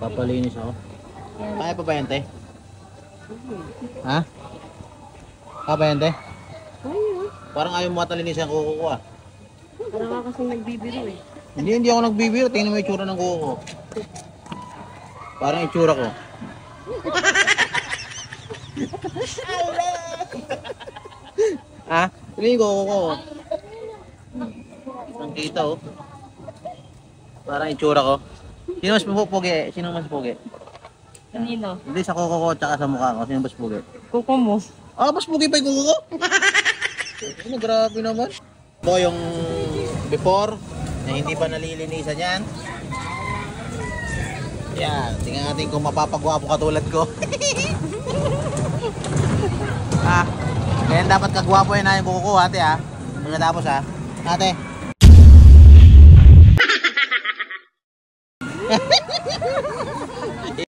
Papalinis ako. Kaya pa ba yan, te? Ha? Kaya ba yan, te? Ayun. Parang ayaw mo matalinis ang kuko ko ah. Parang ka kasing nagbibiro eh. Hindi ako nagbibiro. Tingnan mo yung itsura ng kuko ko. Parang itsura ko. Ha? Tingnan yung kuko ko. Ang kita oh. Parang itsura ko. Sino mas pugi? Sino mas pugi? Kanino? Hindi sa kuko ko tsaka sa mukha ko. Sino mas pugi? Kuko mo. Ah, mas pugi pa yung kuko ko? Ano, grabe naman. Ito yung before na hindi pa nalilinisan yan. Yan, tingnan natin kung mapapagwapo katulad ko. Ah, kaya dapat kagwapo yun na yung kuko ko, ate ha. Pagkatapos ha. Ate.